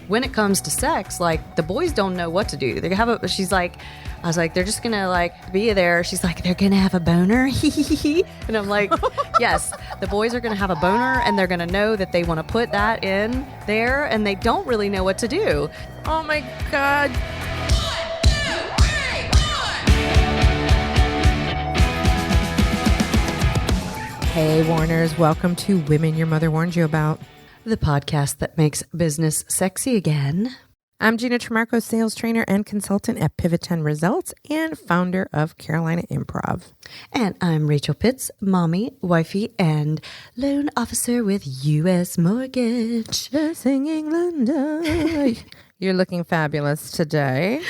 when it comes to sex, like the boys don't know what to do. They have she's like, I was like, they're just gonna like be there. She's like, they're gonna have a boner. And I'm like, yes, the boys are gonna have a boner and they're gonna know that they want to put that in there and they don't really know what to do. Oh my God. Hey, Warners, welcome to Women Your Mother Warned You About, The podcast that makes business sexy again. I'm Gina Trimarco, sales trainer and consultant at Pivot10 Results and founder of Carolina Improv. And I'm Rachel Pitts, mommy, wifey, and loan officer with U.S. Mortgage. The singing Linda. You're looking fabulous today.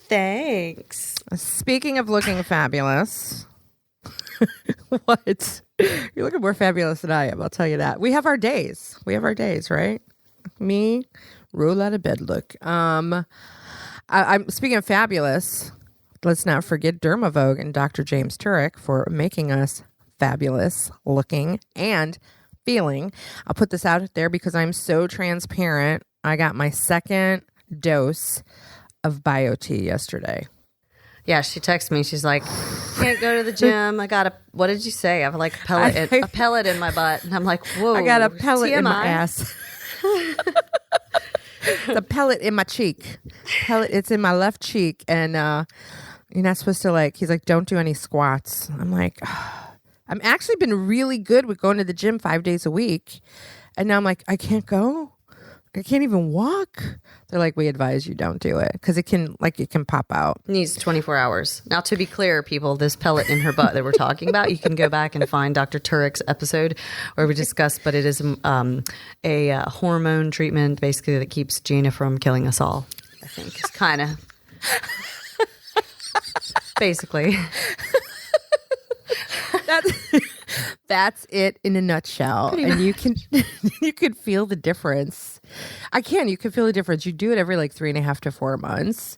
Thanks. Speaking of looking fabulous, what? You're looking more fabulous than I am, I'll tell you that. We have our days. Right? Me, roll out of bed look. I'm speaking of fabulous, let's not forget Dermavogue and Dr. James Turek for making us fabulous looking and feeling. I'll put this out there because I'm so transparent. I got my second dose of BioT yesterday. Yeah, she texted me. She's like, can't go to the gym. I got what did you say? I have like a pellet in my butt. And I'm like, whoa. I got a pellet TMI. in my ass. The pellet in my cheek. It's in my left cheek. And you're not supposed to he's like, don't do any squats. I'm like, I'm actually been really good with going to the gym 5 days a week. And now I'm like, I can't go. I can't even walk. They're like, we advise you don't do it because it can pop out. Needs 24 hours. Now, to be clear, people, this pellet in her butt that we're talking about, you can go back and find Dr. Turek's episode where we discuss, but it is a hormone treatment basically that keeps Gina from killing us all. I think it's kind of basically. That's it in a nutshell. And you can feel the difference. You can feel the difference. You do it every 3.5 to 4 months.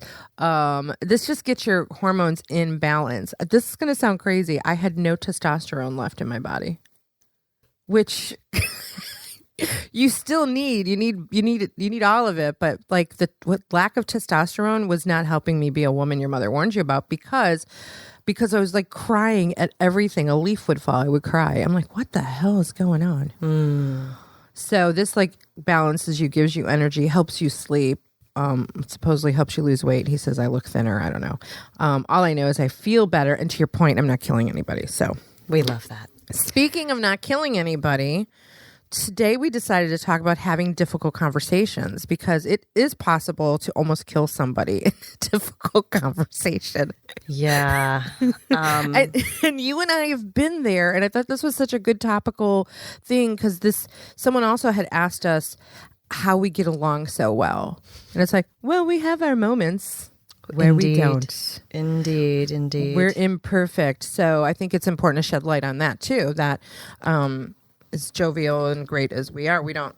This just gets your hormones in balance. This is going to sound crazy. I had no testosterone left in my body, which you still need. You need all of it. But lack of testosterone was not helping me be a woman your mother warned you about because I was crying at everything. A leaf would fall, I would cry. I'm like, what the hell is going on? So this balances you, gives you energy, helps you sleep, supposedly helps you lose weight. He says I look thinner. I don't know. All I know is I feel better. And to your point, I'm not killing anybody. So we love that. Speaking of not killing anybody, today we decided to talk about having difficult conversations because it is possible to almost kill somebody in a difficult conversation. Yeah. And you and I have been there, and I thought this was such a good topical thing because someone also had asked us how we get along so well. And it's like, well, we have our moments where we don't. Indeed. We're imperfect. So I think it's important to shed light on that too, that as jovial and great as we are, we don't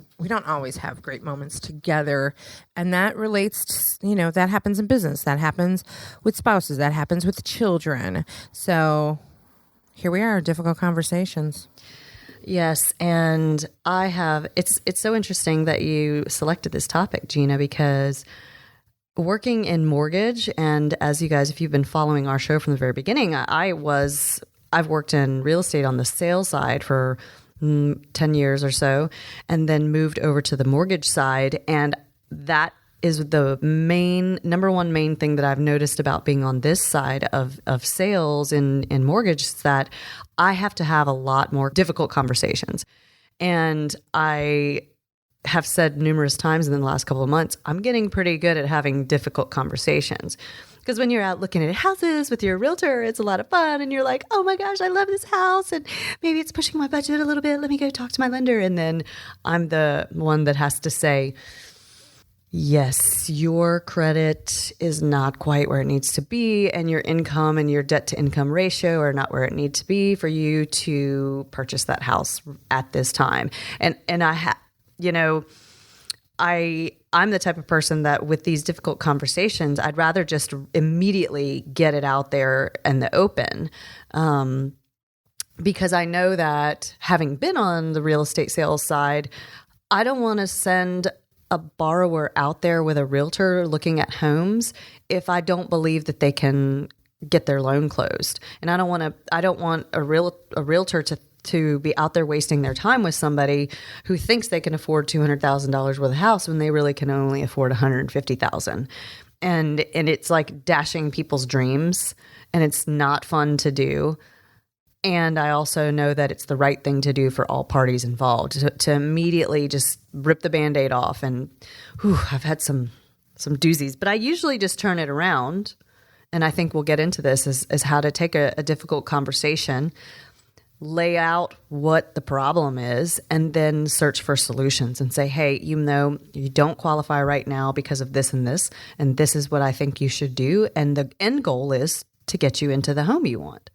always have great moments together. And that relates to, that happens in business. That happens with spouses. That happens with children. So here we are, difficult conversations. Yes. And it's so interesting that you selected this topic, Gina, because working in mortgage, and as you guys, if you've been following our show from the very beginning, I've worked in real estate on the sales side for 10 years or so, and then moved over to the mortgage side. And that is the number one main thing that I've noticed about being on this side of sales in mortgage is that I have to have a lot more difficult conversations. And I have said numerous times in the last couple of months, I'm getting pretty good at having difficult conversations. Because when you're out looking at houses with your realtor, it's a lot of fun. And you're like, oh my gosh, I love this house. And maybe it's pushing my budget a little bit. Let me go talk to my lender. And then I'm the one that has to say, yes, your credit is not quite where it needs to be. And your income and your debt to income ratio are not where it needs to be for you to purchase that house at this time. And I'm the type of person that with these difficult conversations, I'd rather just immediately get it out there in the open. Because I know that having been on the real estate sales side, I don't want to send a borrower out there with a realtor looking at homes if I don't believe that they can get their loan closed. And I don't want a realtor to be out there wasting their time with somebody who thinks they can afford $200,000 worth of house when they really can only afford $150,000. And it's like dashing people's dreams, and it's not fun to do. And I also know that it's the right thing to do for all parties involved to immediately just rip the Band-Aid off. And I've had some doozies, but I usually just turn it around. And I think we'll get into this as how to take a difficult conversation, lay out what the problem is, and then search for solutions and say, hey, you don't qualify right now because of this, and this is what I think you should do. And the end goal is to get you into the home you want.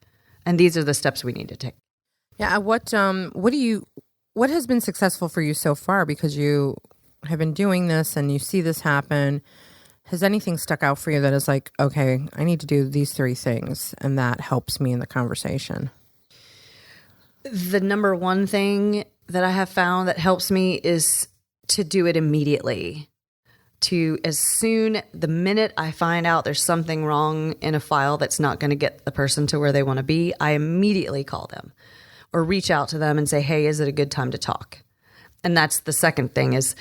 And these are the steps we need to take. Yeah. What has been successful for you so far? Because you have been doing this and you see this happen. Has anything stuck out for you that is like, okay, I need to do these 3 things, and that helps me in the conversation? The number one thing that I have found that helps me is to do it immediately. The minute I find out there's something wrong in a file that's not going to get the person to where they want to be, I immediately call them or reach out to them and say, hey, is it a good time to talk? And that's the second thing is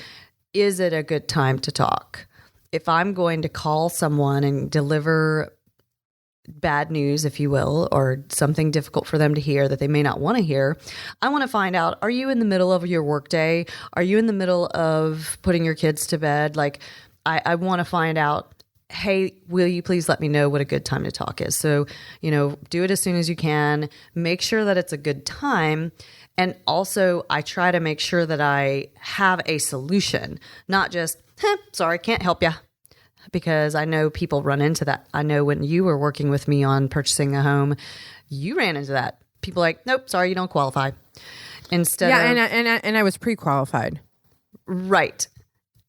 it a good time to talk? If I'm going to call someone and deliver bad news, if you will, or something difficult for them to hear that they may not want to hear, I want to find out, are you in the middle of your workday? Are you in the middle of putting your kids to bed? Like, I want to find out, hey, will you please let me know what a good time to talk is? So, do it as soon as you can. Make sure that it's a good time. And also, I try to make sure that I have a solution, not just, sorry, can't help you. Because I know people run into that. I know when you were working with me on purchasing a home, you ran into that. People like, nope, sorry, you don't qualify. And I was pre-qualified. Right.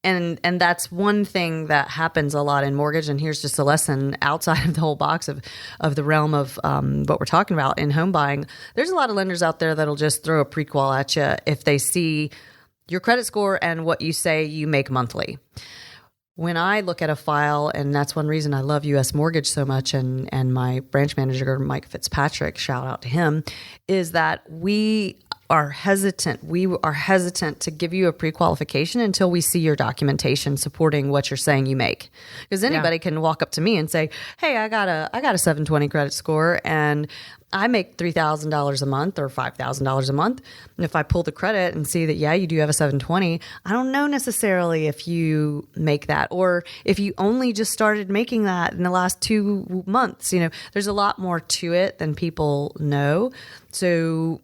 And that's one thing that happens a lot in mortgage. And here's just a lesson outside of the whole box of the realm of what we're talking about in home buying. There's a lot of lenders out there that'll just throw a pre-qual at you if they see your credit score and what you say you make monthly. When I look at a file, and that's one reason I love U.S. Mortgage so much, and my branch manager, Mike Fitzpatrick, shout out to him, is that we are hesitant. We are hesitant to give you a pre-qualification until we see your documentation supporting what you're saying you make. Because anybody can walk up to me and say, hey, I got a 720 credit score, and I make $3,000 a month or $5,000 a month. And if I pull the credit and see that, yeah, you do have a 720, I don't know necessarily if you make that, or if you only just started making that in the last 2 months. There's a lot more to it than people know. So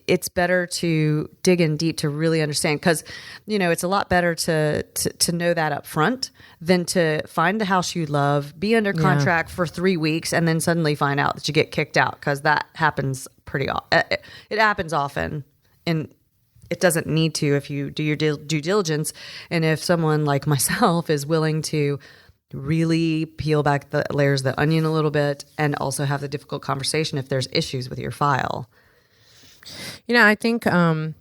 it's better to dig in deep to really understand, because, it's a lot better to know that up front than to find the house you love, be under contract for 3 weeks, and then suddenly find out that you get kicked out, because that happens it happens often, and it doesn't need to if you do your due diligence. And if someone like myself is willing to really peel back the layers of the onion a little bit and also have the difficult conversation if there's issues with your file. I think, when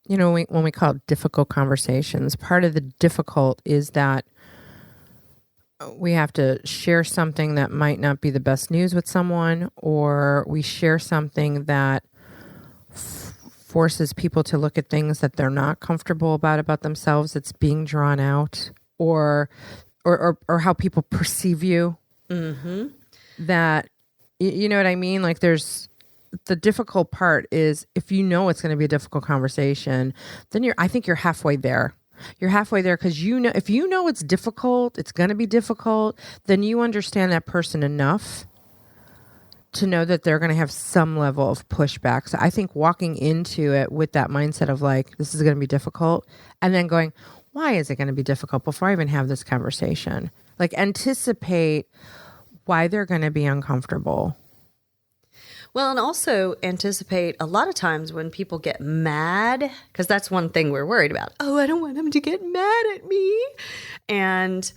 we call it difficult conversations, part of the difficult is that we have to share something that might not be the best news with someone, or we share something that forces people to look at things that they're not comfortable about themselves. It's being drawn out, or how people perceive you. Mm-hmm. That, you know what I mean? Like, the difficult part is, if you know it's going to be a difficult conversation, then I think you're halfway there. You're halfway there because if you know it's difficult, it's going to be difficult, then you understand that person enough to know that they're going to have some level of pushback. So I think walking into it with that mindset of like, this is going to be difficult, and then going, why is it going to be difficult before I even have this conversation? Like, anticipate why they're going to be uncomfortable. Well, and also anticipate a lot of times when people get mad, because that's one thing we're worried about. Oh, I don't want them to get mad at me. And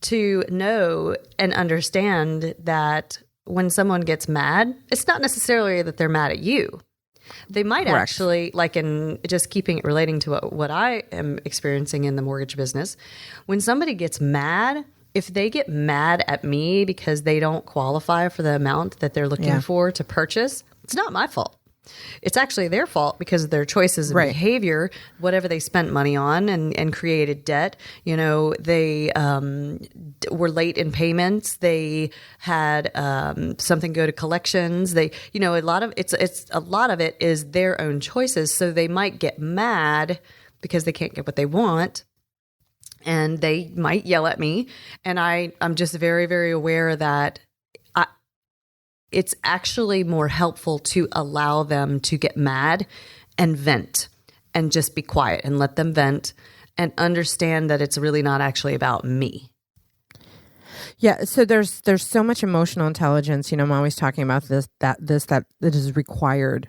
to know and understand that when someone gets mad, it's not necessarily that they're mad at you. They might Correct. actually, like in just keeping it relating to what I am experiencing in the mortgage business, when somebody gets mad, if they get mad at me because they don't qualify for the amount that they're looking for to purchase, it's not my fault. It's actually their fault because of their choices and behavior, whatever they spent money on and created debt. They were late in payments. They had something go to collections. A lot of it is their own choices. So they might get mad because they can't get what they want. And they might yell at me. And I'm just very, very aware that it's actually more helpful to allow them to get mad and vent and just be quiet and let them vent and understand that it's really not actually about me. Yeah. So there's so much emotional intelligence. I'm always talking about that is required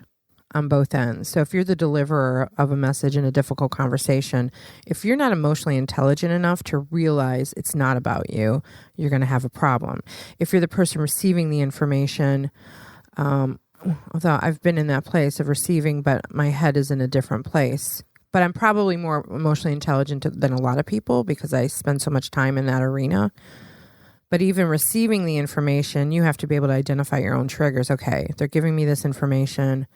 on both ends. So if you're the deliverer of a message in a difficult conversation, if you're not emotionally intelligent enough to realize it's not about you, you're going to have a problem. If you're the person receiving the information, although I've been in that place of receiving, but my head is in a different place. But I'm probably more emotionally intelligent than a lot of people because I spend so much time in that arena. But even receiving the information, you have to be able to identify your own triggers. Okay, they're giving me this information.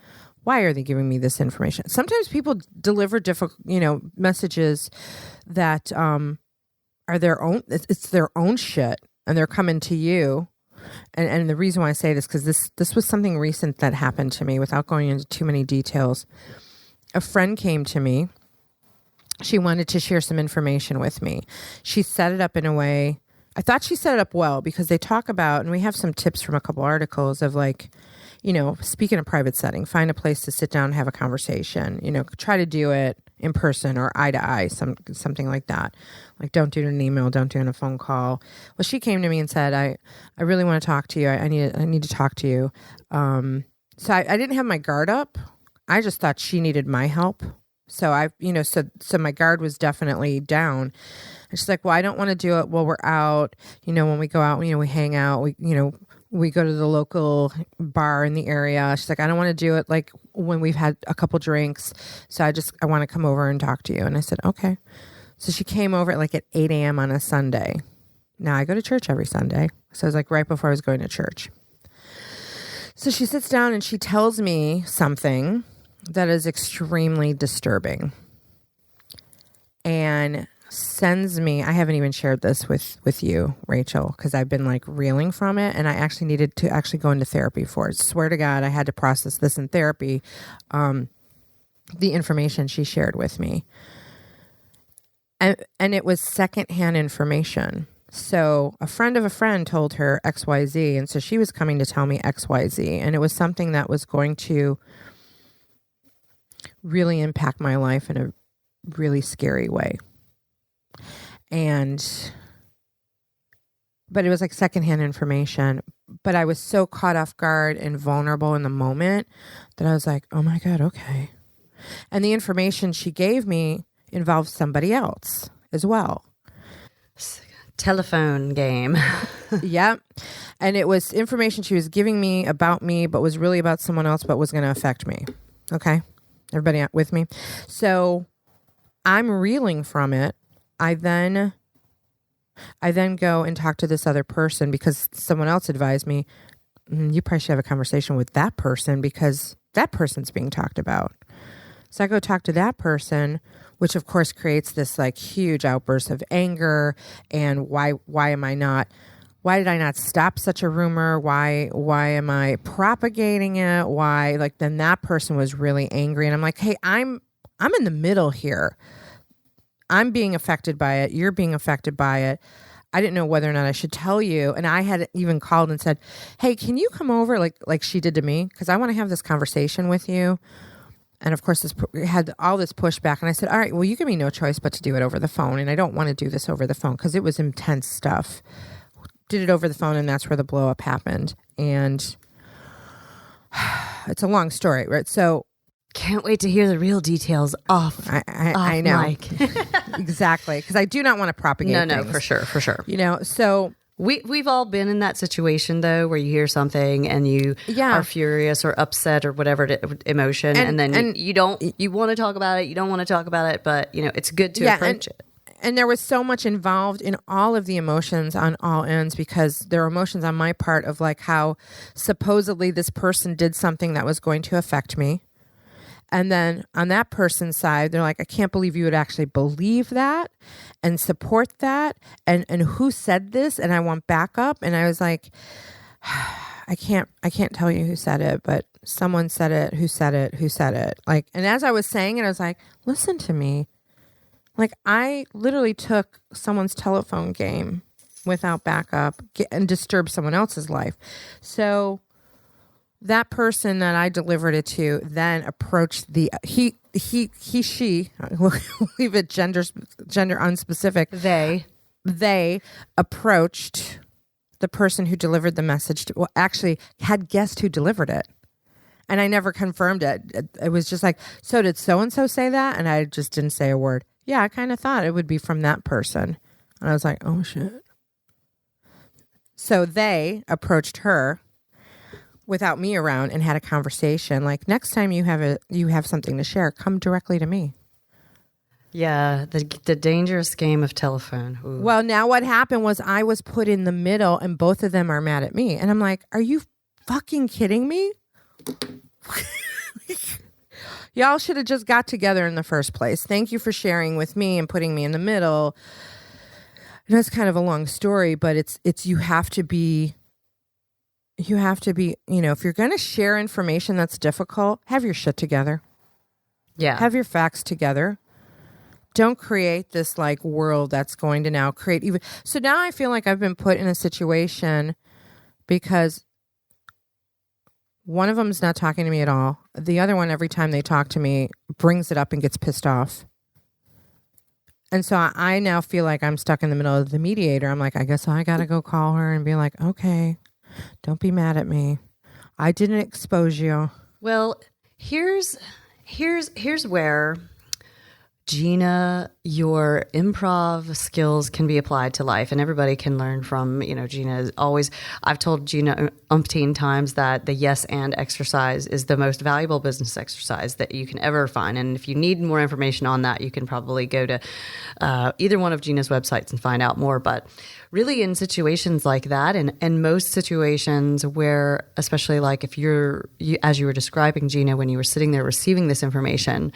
Why are they giving me this information? Sometimes people deliver difficult, messages that are their own. It's their own shit, and they're coming to you. And the reason why I say this because this was something recent that happened to me. Without going into too many details, a friend came to me. She wanted to share some information with me. She set it up in a way. I thought she set it up well because they talk about, and we have some tips from a couple articles of speak in a private setting, find a place to sit down and have a conversation, try to do it in person or eye to eye, something like that. Like don't do it in an email, don't do it in a phone call. Well, she came to me and said, I really want to talk to you. I need to talk to you. So I didn't have my guard up. I just thought she needed my help. So so my guard was definitely down. And she's like, well, I don't want to do it while we're out. When we go out, we hang out, we go to the local bar in the area. She's like, I don't want to do it like when we've had a couple drinks. So I want to come over and talk to you. And I said, okay. So she came over at 8 a.m. on a Sunday. Now I go to church every Sunday. So it was like right before I was going to church. So she sits down and she tells me something that is extremely disturbing and sends me, I haven't even shared this with you, Rachel, because I've been reeling from it, and I actually needed to actually go into therapy for it. Swear to God, I had to process this in therapy, the information she shared with me. And it was secondhand information. So a friend of a friend told her XYZ, and so she was coming to tell me XYZ, and it was something that was going to really impact my life in a really scary way. But it was secondhand information, but I was so caught off guard and vulnerable in the moment that I was like, oh my God, okay. And the information she gave me involved somebody else as well. Telephone game. Yep. And it was information she was giving me about me, but was really about someone else, but was going to affect me. Okay. Everybody with me? So I'm reeling from it. I then go and talk to this other person because someone else advised me, you probably should have a conversation with that person because that person's being talked about. So I go talk to that person, which of course creates this huge outburst of anger. And why did I not stop such a rumor? Why am I propagating it? Why? Then that person was really angry. And I'm like, hey, I'm in the middle here. I'm being affected by it. You're being affected by it. I didn't know whether or not I should tell you. And I had even called and said, hey, can you come over like she did to me? Because I want to have this conversation with you. And of course, had all this pushback. And I said, all right, well, you give me no choice but to do it over the phone. And I don't want to do this over the phone because it was intense stuff. Did it over the phone, and that's where the blow up happened. And it's a long story, right? So can't wait to hear the real details off. I know. Mic. Exactly. Because I do not want to propagate No, things. for sure. So We've all been in that situation though, where you hear something and you are furious or upset or whatever emotion, and then you want to talk about it, you don't want to talk about it, but it's good to approach it. And there was so much involved in all of the emotions on all ends, because there were emotions on my part of like how supposedly this person did something that was going to affect me. And then on that person's side, they're like, I can't believe you would actually believe that and support that. And who said this? And I want backup. And I was like, I can't tell you who said it, but someone said it, who said it. Like, and as I was saying it, I was like, listen to me. Like, I literally took someone's telephone game without backup and disturbed someone else's life. So that person that I delivered it to then approached she, we'll leave it gender unspecific. They approached the person who delivered the message to, well, actually had guessed who delivered it. And I never confirmed it. It was just like, so did so-and-so say that? And I just didn't say a word. Yeah, I kind of thought it would be from that person. And I was like, oh shit. So they approached her without me around and had a conversation. Like, next time you have something to share, come directly to me. Yeah, the dangerous game of telephone. Ooh. Well, now what happened was I was put in the middle and both of them are mad at me. And I'm like, are you fucking kidding me? Y'all should have just got together in the first place. Thank you for sharing with me and putting me in the middle. And that's kind of a long story, but it's you have to be, if you're going to share information that's difficult, have your shit together. Yeah. Have your facts together. Don't create this like world that's going to now create even. So now I feel like I've been put in a situation because one of them is not talking to me at all. The other one, every time they talk to me, brings it up and gets pissed off. And so I now feel like I'm stuck in the middle of the mediator. I'm like, I guess I got to go call her and be like, okay, don't be mad at me. I didn't expose you. Well, here's where, Gina, your improv skills can be applied to life, and everybody can learn from, Gina is always, I've told Gina umpteen times that the yes and exercise is the most valuable business exercise that you can ever find. And if you need more information on that, you can probably go to either one of Gina's websites and find out more. But really in situations like that, and most situations where, especially like if as you were describing, Gina, when you were sitting there receiving this information,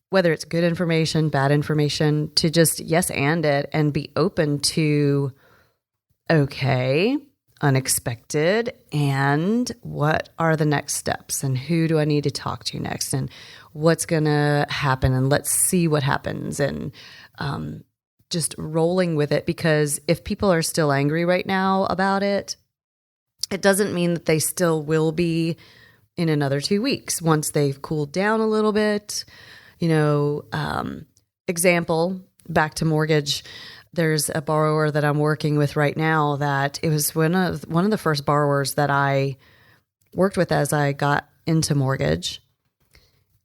whether it's good information, bad information, to just yes and it and be open to, okay, unexpected, and what are the next steps, and who do I need to talk to next, and what's going to happen, and let's see what happens, and just rolling with it. Because if people are still angry right now about it, it doesn't mean that they still will be in another 2 weeks once they've cooled down a little bit. Example, back to mortgage. There's a borrower that I'm working with right now that it was one of the first borrowers that I worked with as I got into mortgage.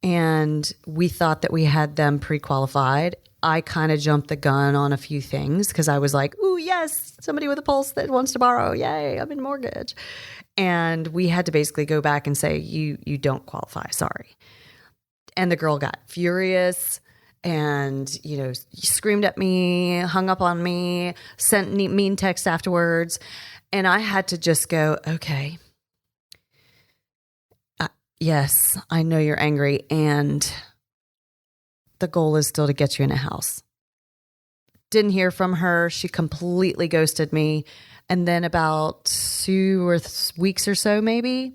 And we thought that we had them pre-qualified. I kind of jumped the gun on a few things because I was like, ooh, yes, somebody with a pulse that wants to borrow. Yay, I'm in mortgage. And we had to basically go back and say, you don't qualify. Sorry. And the girl got furious and, screamed at me, hung up on me, sent mean texts afterwards. And I had to just go, okay, yes, I know you're angry. And the goal is still to get you in a house. Didn't hear from her. She completely ghosted me. And then about 2 weeks or so, maybe,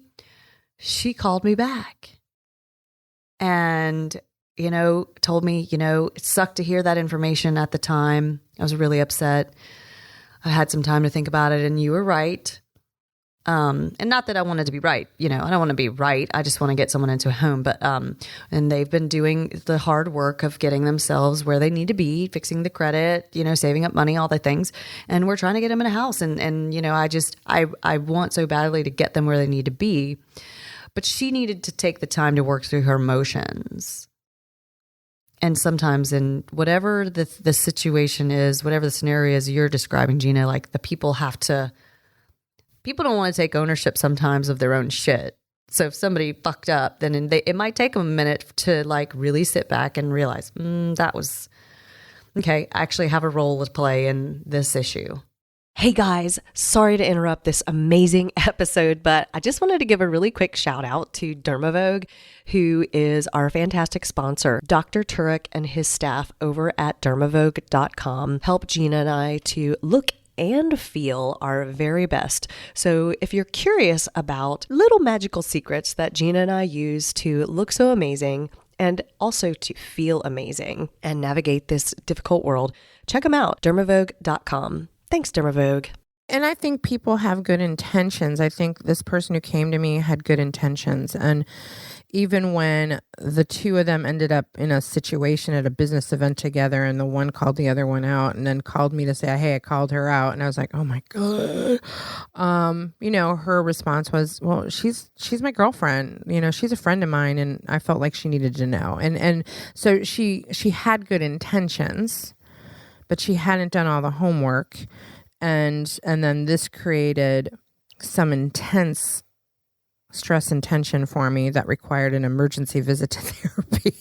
she called me back. And, told me, it sucked to hear that information at the time. I was really upset. I had some time to think about it, and you were right. And not that I wanted to be right. I don't want to be right. I just want to get someone into a home. But, and they've been doing the hard work of getting themselves where they need to be, fixing the credit, saving up money, all the things. And we're trying to get them in a house. And I want so badly to get them where they need to be. But she needed to take the time to work through her emotions. And sometimes in whatever the situation is, whatever the scenario is you're describing, Gina, like the people don't want to take ownership sometimes of their own shit. So if somebody fucked up, then it might take them a minute to like really sit back and realize, that was, okay, I actually have a role to play in this issue. Hey guys, sorry to interrupt this amazing episode, but I just wanted to give a really quick shout out to Dermavogue, who is our fantastic sponsor. Dr. Turek and his staff over at dermavogue.com help Gina and I to look and feel our very best. So if you're curious about little magical secrets that Gina and I use to look so amazing and also to feel amazing and navigate this difficult world, check them out, dermavogue.com. Thanks, Dermavogue. And I think people have good intentions. I think this person who came to me had good intentions. And even when the two of them ended up in a situation at a business event together and the one called the other one out and then called me to say, hey, I called her out. And I was like, oh my God. Her response was, well, she's my girlfriend. She's a friend of mine. And I felt like she needed to know. And so she had good intentions, but she hadn't done all the homework. And then this created some intense stress and tension for me that required an emergency visit to therapy.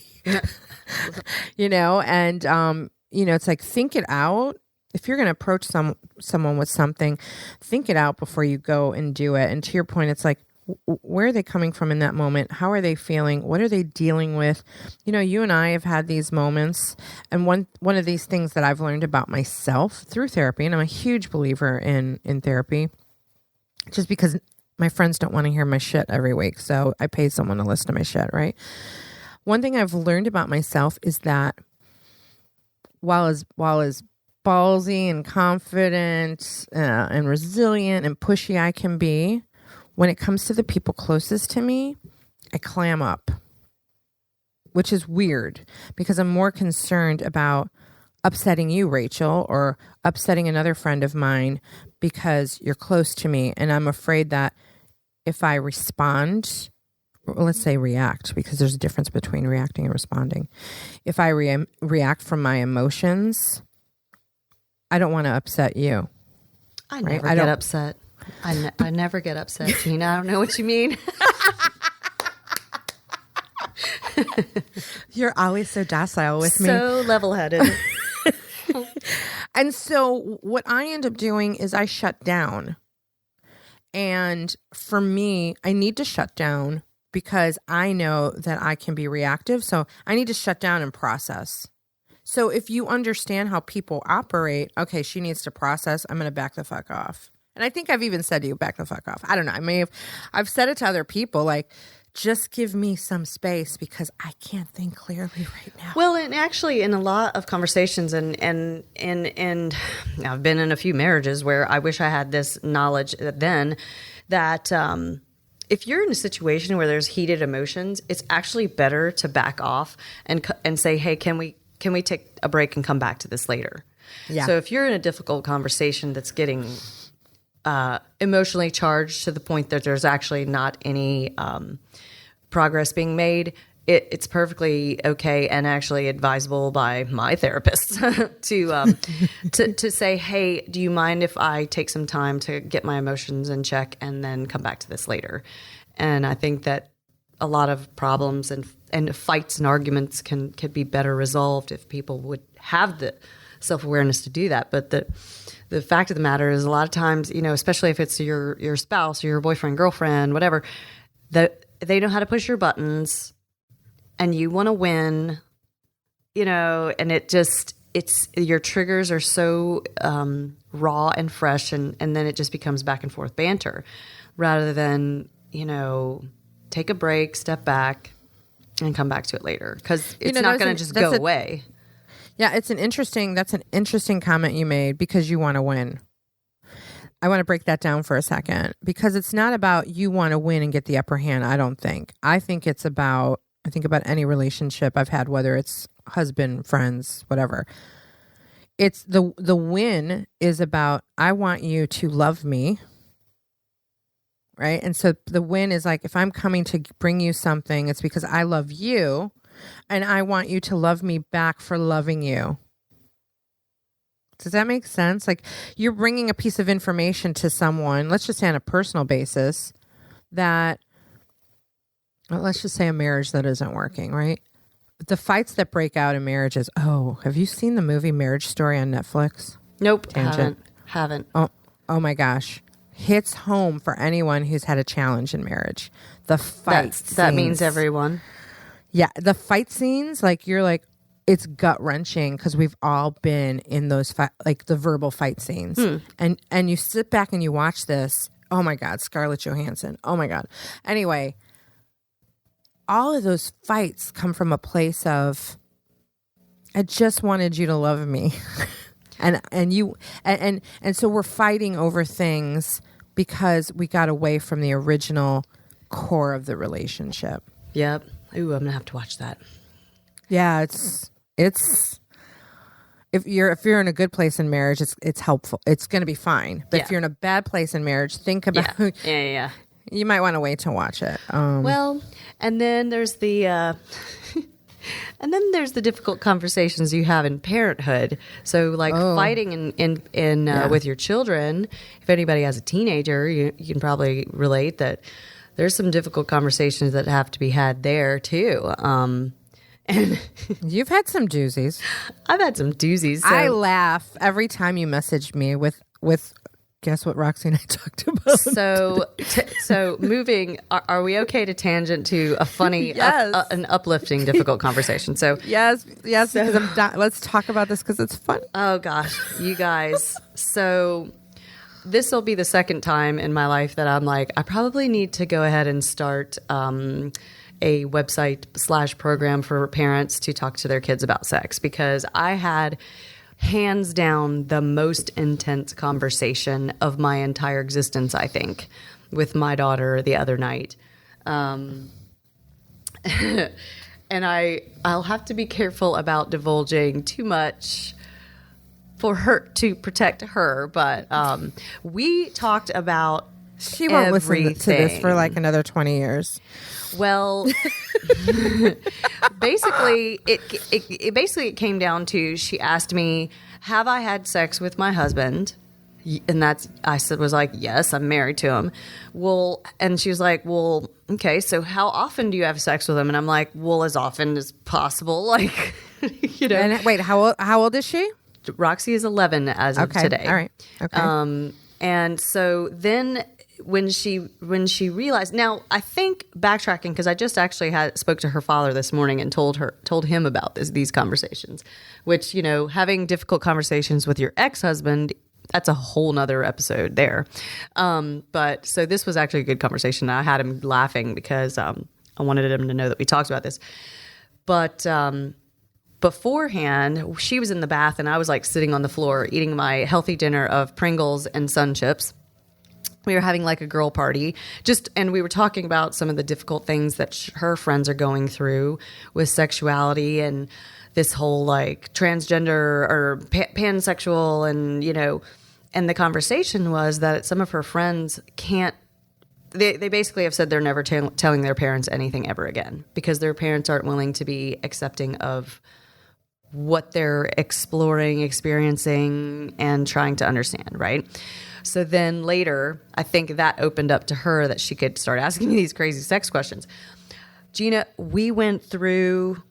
It's like, think it out. If you're going to approach someone with something, think it out before you go and do it. And to your point, it's like, where are they coming from in that moment? How are they feeling? What are they dealing with? You and I have had these moments. And one of these things that I've learned about myself through therapy, and I'm a huge believer in therapy, just because my friends don't want to hear my shit every week. So I pay someone to listen to my shit, right? One thing I've learned about myself is that while as ballsy and confident and resilient and pushy I can be, when it comes to the people closest to me, I clam up, which is weird because I'm more concerned about upsetting you, Rachel, or upsetting another friend of mine because you're close to me. And I'm afraid that if I respond, or let's say react, because there's a difference between reacting and responding. If I react from my emotions, I don't want to upset you. I never get upset. I never get upset, Gina. I don't know what you mean. You're always so docile with me. So level-headed. And so what I end up doing is I shut down. And for me, I need to shut down because I know that I can be reactive. So I need to shut down and process. So if you understand how people operate, okay, she needs to process. I'm going to back the fuck off. And I think I've even said to you, back the fuck off. I don't know. I've said it to other people, like, just give me some space because I can't think clearly right now. Well, and actually in a lot of conversations and I've been in a few marriages where I wish I had this knowledge then that if you're in a situation where there's heated emotions, it's actually better to back off and say, hey, can we take a break and come back to this later? Yeah. So if you're in a difficult conversation that's getting emotionally charged to the point that there's actually not any progress being made, it's perfectly okay and actually advisable by my therapist to say, hey, do you mind if I take some time to get my emotions in check and then come back to this later? And I think that a lot of problems and fights and arguments could be better resolved if people would have the self-awareness to do that. But the fact of the matter is a lot of times, especially if it's your spouse or your boyfriend, girlfriend, whatever, that they know how to push your buttons and you want to win, and it's your triggers are so raw and fresh and then it just becomes back and forth banter rather than, take a break, step back and come back to it later because it's not going to just go away. Yeah, that's an interesting comment you made because you want to win. I want to break that down for a second because it's not about you want to win and get the upper hand, I don't think. I think about any relationship I've had, whether it's husband, friends, whatever. It's the win is about I want you to love me. Right? And so the win is like if I'm coming to bring you something, it's because I love you. and I want you to love me back for loving you. Does that make sense? Like, you're bringing a piece of information to someone, let's just say on a personal basis, that, well, let's just say a marriage that isn't working, right? The fights that break out in marriages. Oh, have you seen the movie Marriage Story on Netflix? Nope. Tangent. Haven't. Oh my gosh. Hits home for anyone who's had a challenge in marriage. The fight scenes. That means everyone. Yeah. The fight scenes, like, you're like, it's gut wrenching because we've all been in those like the verbal fight scenes, and you sit back and you watch this. Oh my God, Scarlett Johansson. Oh my God. Anyway, all of those fights come from a place of, I just wanted you to love me, and so we're fighting over things because we got away from the original core of the relationship. Yep. Ooh, I'm gonna have to watch that. Yeah, it's if you're in a good place in marriage, it's helpful. It's going to be fine. But if you're in a bad place in marriage, think about Yeah. You might want to wait to watch it. Well, and then there's the difficult conversations you have in parenthood. So, like, fighting in with your children. If anybody has a teenager, you can probably relate that there's some difficult conversations that have to be had there too. And you've had some doozies. I've had some doozies. So. I laugh every time you messaged me with guess what Roxy and I talked about. So moving. Are we okay to tangent to a funny, an uplifting, difficult conversation? So yes, because let's talk about this because it's fun. Oh gosh, you guys. So this will be the second time in my life that I'm like, I probably need to go ahead and start a website / program for parents to talk to their kids about sex, because I had hands down the most intense conversation of my entire existence, I think, with my daughter the other night. And I'll have to be careful about divulging too much for her, to protect her, but we talked about she won't everything. Listen to this for like another 20 years. Well, basically, it came down to, she asked me, have I had sex with my husband? And I was like, yes, I'm married to him. Well, and she was like, well, okay, so how often do you have sex with him? And I'm like, well, as often as possible. Like, you know. And wait, how old is she? Roxy is 11 as of today. All right. Okay. And so then when she realized, now I think backtracking, because I just actually spoke to her father this morning and told him about these conversations, which, you know, having difficult conversations with your ex-husband, that's a whole nother episode there. But so this was actually a good conversation. I had him laughing because I wanted him to know that we talked about this. But beforehand, she was in the bath and I was like sitting on the floor eating my healthy dinner of Pringles and Sun Chips. We were having like a girl party, and we were talking about some of the difficult things that her friends are going through with sexuality and this whole like transgender or pansexual, and, you know, and the conversation was that some of her friends can't, they basically have said they're never telling their parents anything ever again because their parents aren't willing to be accepting of what they're exploring, experiencing, and trying to understand, right? So then later, I think that opened up to her that she could start asking me these crazy sex questions. Gina, we went through,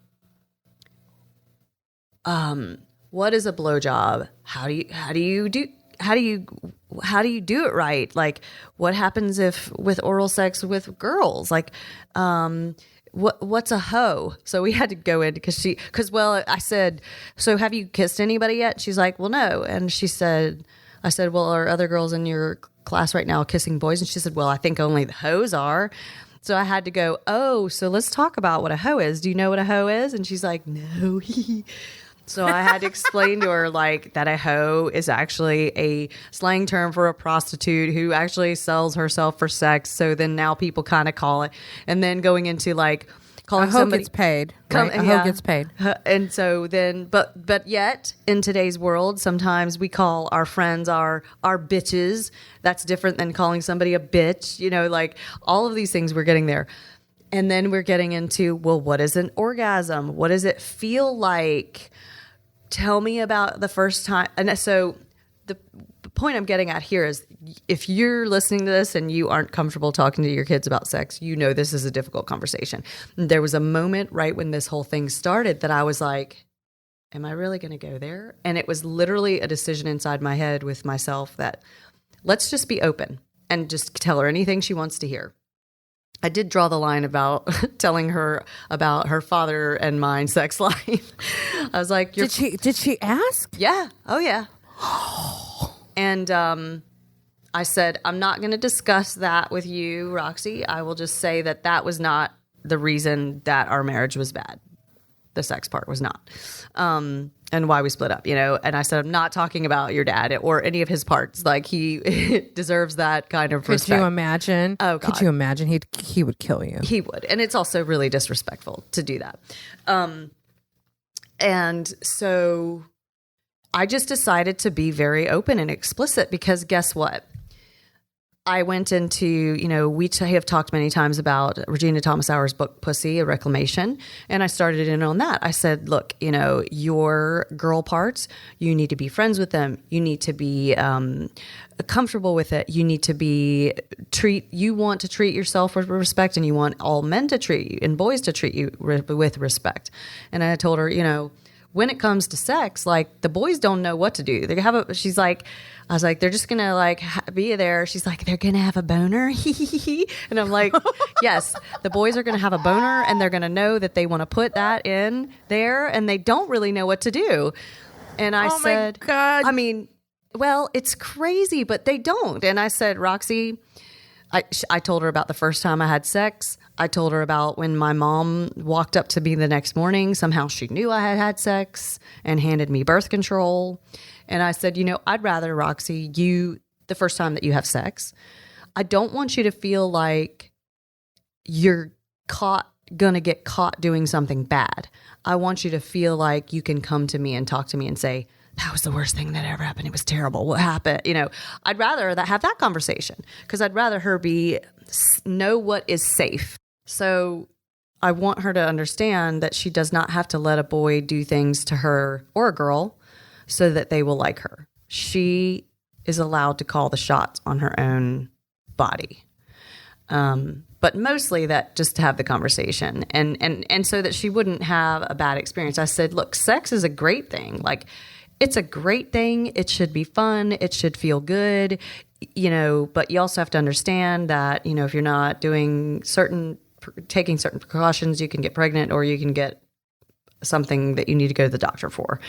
what is a blowjob? How do you do it right? Like, what happens if with oral sex with girls? Like, what's a hoe? So we had to go in because I said, so have you kissed anybody yet? She's like, well, no. And I said, well, are other girls in your class right now kissing boys? And she said, well, I think only the hoes are. So I had to go, oh, so let's talk about what a hoe is. Do you know what a hoe is? And she's like, no. So I had to explain to her like that a hoe is actually a slang term for a prostitute who actually sells herself for sex. So then now people kind of call it, and then going into like calling somebody gets paid. Right? A hoe gets paid. And so then, but yet in today's world, sometimes we call our friends our bitches. That's different than calling somebody a bitch. You know, like all of these things we're getting there. And then we're getting into, well, what is an orgasm? What does it feel like? Tell me about the first time. And so the point I'm getting at here is, if you're listening to this and you aren't comfortable talking to your kids about sex, you know this is a difficult conversation. There was a moment right when this whole thing started that I was like, am I really going to go there? And it was literally a decision inside my head with myself that let's just be open and just tell her anything she wants to hear. I did draw the line about telling her about her father and mine sex life. I was like, did she ask? Yeah. Oh, yeah. And I said, I'm not going to discuss that with you, Roxy. I will just say that that was not the reason that our marriage was bad. The sex part was not. And why we split up, And I said, I'm not talking about your dad or any of his parts. Like, he deserves that kind of respect. Could you imagine? Oh, God. Could you imagine? He would kill you. He would. And it's also really disrespectful to do that. And so I just decided to be very open and explicit, because guess what? I went into, we have talked many times about Regina Thomas Auer's book, Pussy, A Reclamation. And I started in on that. I said, look, your girl parts, you need to be friends with them. You need to be comfortable with it. You need to you want to treat yourself with respect, and you want all men to treat you and boys to treat you with respect. And I told her, when it comes to sex, like, the boys don't know what to do. I was like, they're just going to be there. She's like, they're going to have a boner. And I'm like, yes, the boys are going to have a boner, and they're going to know that they want to put that in there, and they don't really know what to do. And I said, my God. I mean, well, it's crazy, but they don't. And I said, Roxy, I told her about the first time I had sex. I told her about when my mom walked up to me the next morning. Somehow she knew I had had sex and handed me birth control. And I said, I'd rather, Roxy, the first time that you have sex, I don't want you to feel like you're going to get caught doing something bad. I want you to feel like you can come to me and talk to me and say, that was the worst thing that ever happened. It was terrible. What happened? I'd rather have that conversation, because I'd rather her know what is safe. So I want her to understand that she does not have to let a boy do things to her, or a girl, so that they will like her. She is allowed to call the shots on her own body. But mostly that just to have the conversation and so that she wouldn't have a bad experience. I said, look, sex is a great thing. Like, it's a great thing. It should be fun. It should feel good, but you also have to understand that, if you're not taking certain precautions, you can get pregnant, or you can get something that you need to go to the doctor for,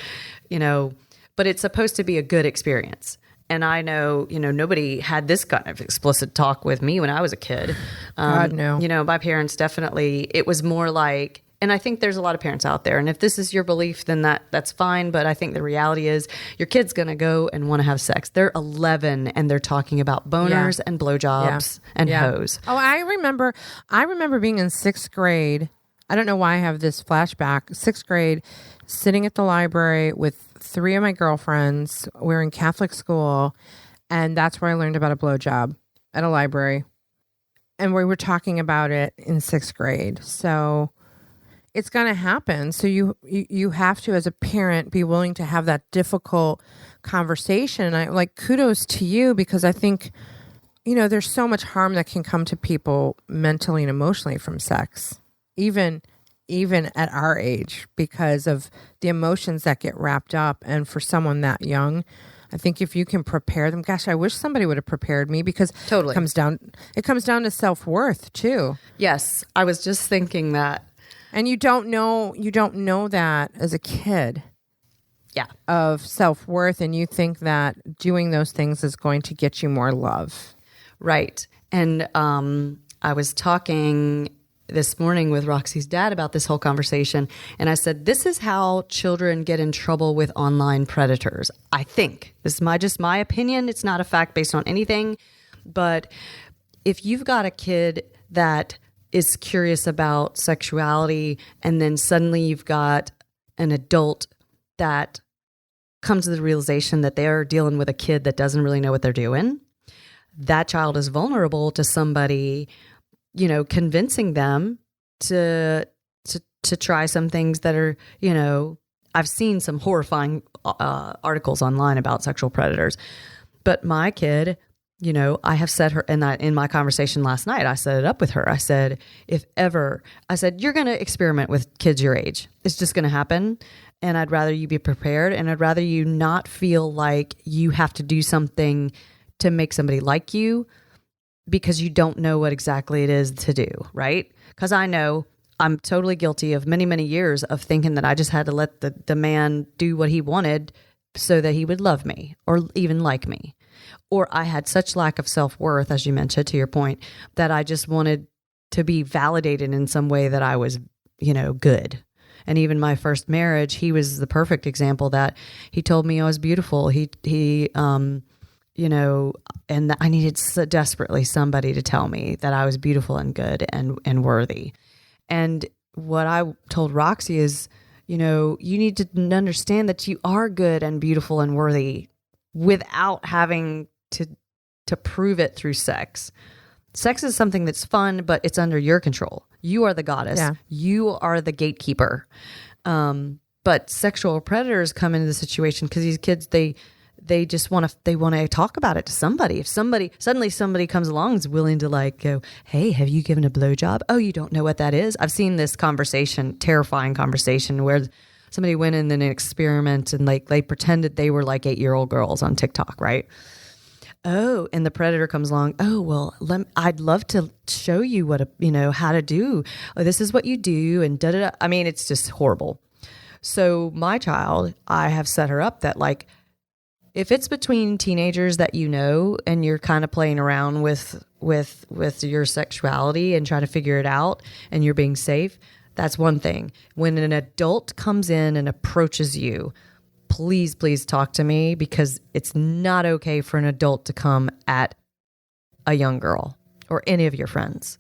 but it's supposed to be a good experience. And I know, nobody had this kind of explicit talk with me when I was a kid. God, no. My parents definitely, it was more like, and I think there's a lot of parents out there, and if this is your belief, then that's fine. But I think the reality is your kid's going to go and want to have sex. They're 11 and they're talking about boners and blowjobs and hoes. Oh, I remember being in 6th grade. I don't know why I have this flashback. 6th grade, sitting at the library with 3 of my girlfriends. We were in Catholic school, and that's where I learned about a blowjob, at a library. And we were talking about it in 6th grade. So it's going to happen. So you have to, as a parent, be willing to have that difficult conversation. And I kudos to you, because I think, there's so much harm that can come to people mentally and emotionally from sex, even at our age, because of the emotions that get wrapped up. And for someone that young, I think if you can prepare them, gosh, I wish somebody would have prepared me, because totally it comes down to self-worth too. Yes. I was just thinking that. And you don't know that as a kid. Yeah. Of self-worth, and you think that doing those things is going to get you more love. Right. And I was talking this morning with Roxy's dad about this whole conversation, and I said, this is how children get in trouble with online predators. I think this is just my opinion. It's not a fact based on anything, but if you've got a kid that is curious about sexuality, and then suddenly you've got an adult that comes to the realization that they're dealing with a kid that doesn't really know what they're doing, that child is vulnerable to somebody, convincing them to try some things that are, you know, I've seen some horrifying articles online about sexual predators. But my kid, you know, I have said her in my conversation last night, I set it up with her. I said, you're going to experiment with kids your age. It's just going to happen. And I'd rather you be prepared, and I'd rather you not feel like you have to do something to make somebody like you because you don't know what exactly it is to do, right? Because I know I'm totally guilty of many, many years of thinking that I just had to let the man do what he wanted so that he would love me or even like me. Or I had such lack of self-worth, as you mentioned, to your point, that I just wanted to be validated in some way that I was, you know, good. And even my first marriage, he was the perfect example that he told me I was beautiful. He you know, and I needed so desperately somebody to tell me that I was beautiful and good and worthy. And what I told Roxy is, you know, you need to understand that you are good and beautiful and worthy without having to prove it through sex. Sex is something that's fun, but it's under your control. You are the goddess. Yeah. You are the gatekeeper. But sexual predators come into the situation because these kids, they just want to talk about it to somebody. If suddenly somebody comes along and is willing to like go, hey, have you given a blowjob? Oh, you don't know what that is? I've seen this terrifying conversation where somebody went in an experiment and like they pretended they were like 8-year-old girls on TikTok, right? Oh, and the predator comes along. Oh, well, I'd love to show you how to do. Oh, this is what you do, and da da da. I mean, it's just horrible. So my child, I have set her up that like, if it's between teenagers that you know, and you're kind of playing around with your sexuality and trying to figure it out, and you're being safe, that's one thing. When an adult comes in and approaches you, please talk to me, because it's not okay for an adult to come at a young girl or any of your friends.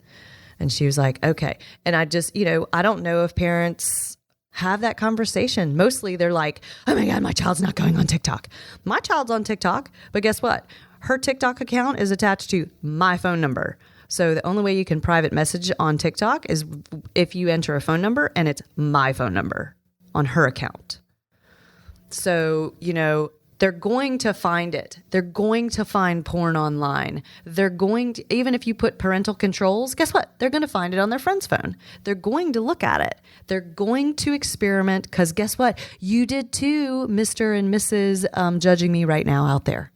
And she was like, okay. And I just, I don't know if parents have that conversation. Mostly they're like, oh my God, my child's not going on TikTok. My child's on TikTok, but guess what? Her TikTok account is attached to my phone number. So the only way you can private message on TikTok is if you enter a phone number, and it's my phone number on her account. So, they're going to find it. They're going to find porn online. They're going to, even if you put parental controls, guess what? They're going to find it on their friend's phone. They're going to look at it. They're going to experiment, because guess what? You did too, Mr. and Mrs. Judging me right now out there.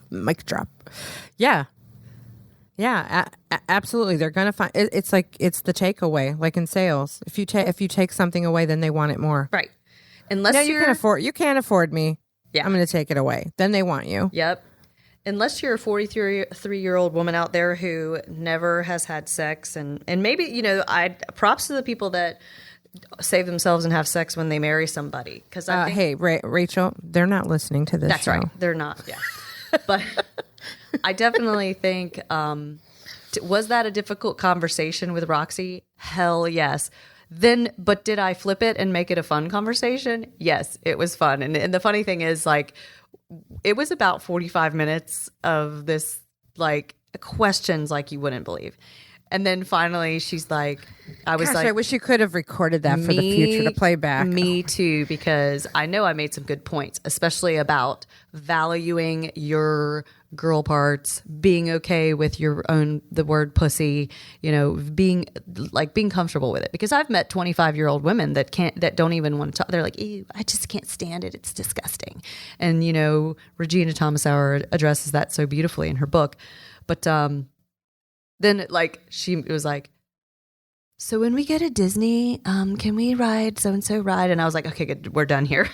Mic drop. Yeah. Yeah, absolutely. They're going to find it's like, it's the takeaway, like in sales. If you take something away, then they want it more. Right. Unless you can't afford me. Yeah. I'm going to take it away. Then they want you. Yep. Unless you're a 43-year-old woman out there who never has had sex, and maybe, props to the people that save themselves and have sex when they marry somebody. Because hey, Rachel, they're not listening to this. That's show. Right. They're not. Yeah. But I definitely think, was that a difficult conversation with Roxy? Hell yes. But did I flip it and make it a fun conversation? Yes, it was fun. And the funny thing is, like, it was about 45 minutes of this, like, questions like you wouldn't believe. And then finally she's like, I wish you could have recorded that for the future to play back. Me too, because I know I made some good points, especially about valuing your girl parts, being okay with the word pussy, being comfortable with it. Because I've met 25-year-old women that don't even want to talk. They're like, ew, I just can't stand it. It's disgusting. And, Regina Thomasauer addresses that so beautifully in her book. But, then, she was like, so when we go to Disney, can we ride so-and-so ride? And I was like, okay, good, we're done here.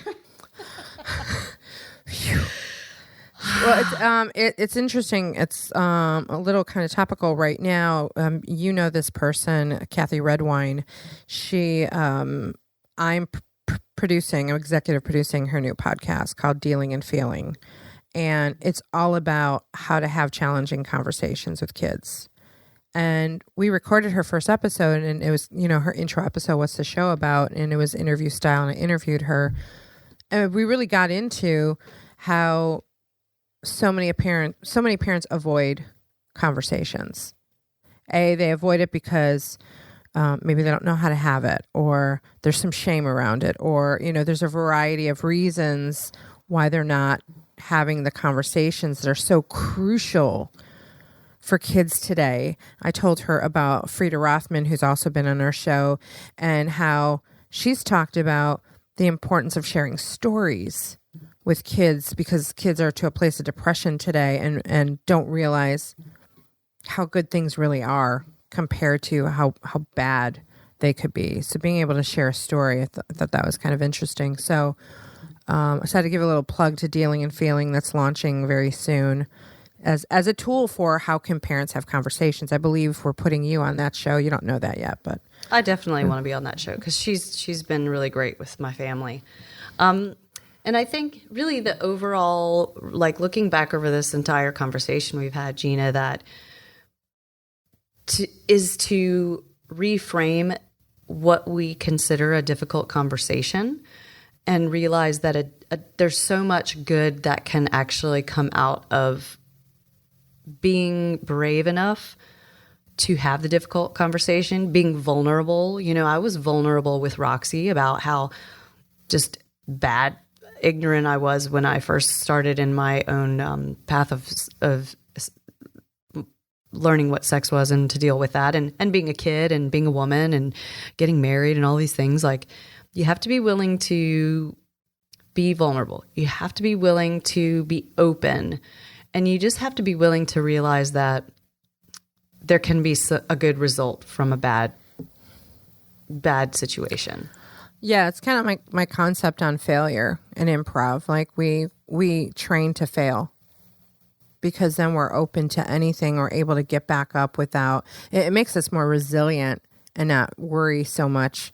Well, it's interesting. It's a little kind of topical right now. This person, Kathy Redwine. She, I'm executive producing her new podcast called Dealing and Feeling. And it's all about how to have challenging conversations with kids. And we recorded her first episode, and it was, her intro episode, what's the show about? And it was interview style, and I interviewed her. And we really got into how so many parents avoid conversations. They avoid it because maybe they don't know how to have it, or there's some shame around it, or, there's a variety of reasons why they're not having the conversations that are so crucial for kids today. I told her about Frida Rothman, who's also been on our show, and how she's talked about the importance of sharing stories with kids, because kids are to a place of depression today and don't realize how good things really are compared to how bad they could be. So being able to share a story, I thought that was kind of interesting. So I decided to give a little plug to Dealing and Feeling that's launching very soon as a tool for how can parents have conversations. I believe we're putting you on that show. You don't know that yet, but I definitely want to be on that show because she's been really great with my family. And I think really the overall, like looking back over this entire conversation we've had, Gina, that is to reframe what we consider a difficult conversation and realize that there's so much good that can actually come out of being brave enough to have the difficult conversation, being vulnerable. I was vulnerable with Roxy about how just ignorant I was when I first started in my own path of learning what sex was and to deal with that, and being a kid and being a woman and getting married and all these things. Like, you have to be willing to be vulnerable. You have to be willing to be open, and you just have to be willing to realize that there can be a good result from a bad situation. Yeah, it's kind of my concept on failure in improv. Like we train to fail, because then we're open to anything or able to get back up without, it makes us more resilient and not worry so much.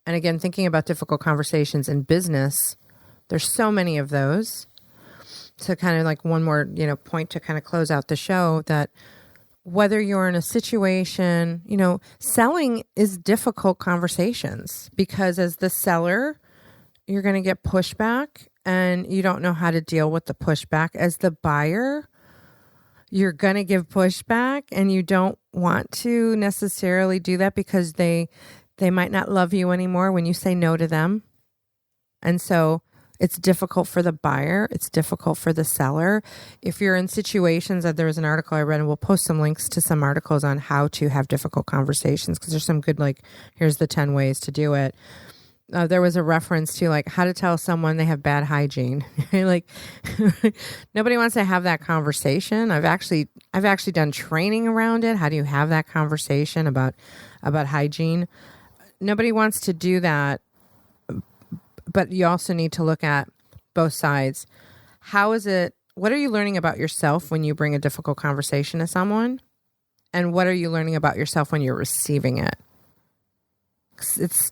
And again, thinking about difficult conversations in business, there's so many of those. So kind of like one more, point to kind of close out the show, that whether you're in a situation, selling is difficult conversations, because as the seller, you're going to get pushback and you don't know how to deal with the pushback. As the buyer, you're going to give pushback and you don't want to necessarily do that because they might not love you anymore when you say no to them. And so it's difficult for the buyer. It's difficult for the seller. If you're in situations that there was an article I read, and we'll post some links to some articles on how to have difficult conversations, because there's some good, here's the 10 ways to do it. There was a reference to how to tell someone they have bad hygiene. Nobody wants to have that conversation. I've actually done training around it. How do you have that conversation about hygiene? Nobody wants to do that. But you also need to look at both sides. What are you learning about yourself when you bring a difficult conversation to someone? And what are you learning about yourself when you're receiving it? It's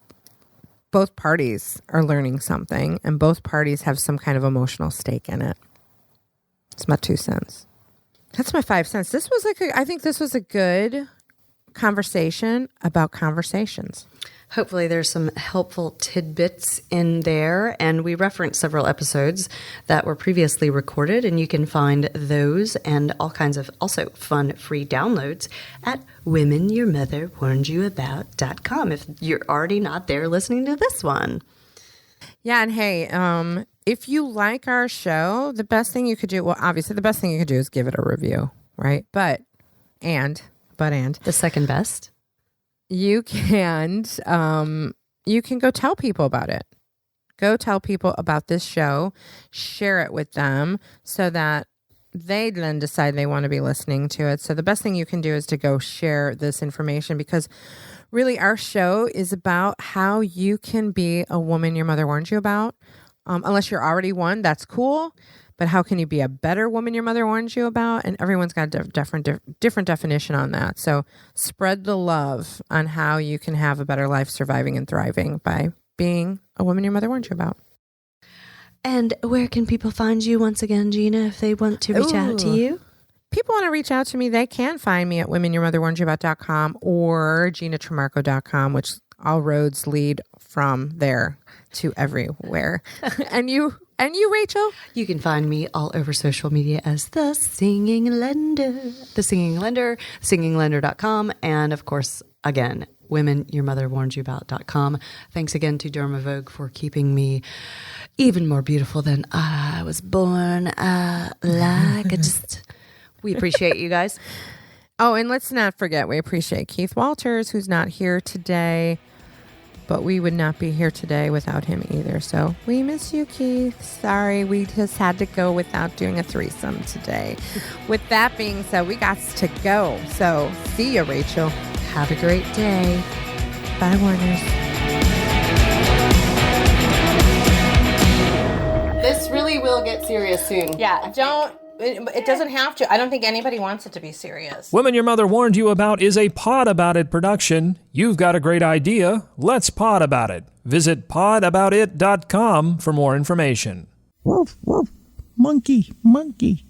both parties are learning something, and both parties have some kind of emotional stake in it. It's my 2 cents. That's my 5 cents. This was I think this was a good conversation about conversations. Hopefully there's some helpful tidbits in there, and we referenced several episodes that were previously recorded, and you can find those and all kinds of also fun free downloads at womenyourmotherwarnedyouabout.com if you're already not there listening to this one. Yeah, and hey, if you like our show, the best thing you could do, obviously the best thing you could do is give it a review, right? But the second best, you can go tell people about it. Go tell people about this show, share it with them so that they then decide they want to be listening to it. So the best thing you can do is to go share this information, because really our show is about how you can be a woman your mother warned you about. Unless you're already one, that's cool. But how can you be a better woman your mother warned you about? And everyone's got a different definition on that. So spread the love on how you can have a better life surviving and thriving by being a woman your mother warned you about. And where can people find you once again, Gina, if they want to reach out to you? People want to reach out to me, they can find me at womenyourmotherwarnedyouabout.com or GinaTrimarco.com, which all roads lead from there to everywhere. And you And you, Rachel? You can find me all over social media as The Singing Lender, singinglender.com. And of course, again, womenyourmotherwarnsyouabout.com. Thanks again to Dermavogue for keeping me even more beautiful than I was born. We appreciate you guys. Oh, and let's not forget, we appreciate Keith Walters, who's not here today, but we would not be here today without him either. So we miss you, Keith. Sorry, we just had to go without doing a threesome today. With that being said, we got to go. So see you, Rachel. Have a great day. Bye, Warners. This really will get serious soon. Yeah, it doesn't have to. I don't think anybody wants it to be serious. Women Your Mother Warned You About is a Pod About It production. You've got a great idea. Let's pod about it. Visit podaboutit.com for more information. Woof, woof. Monkey, monkey.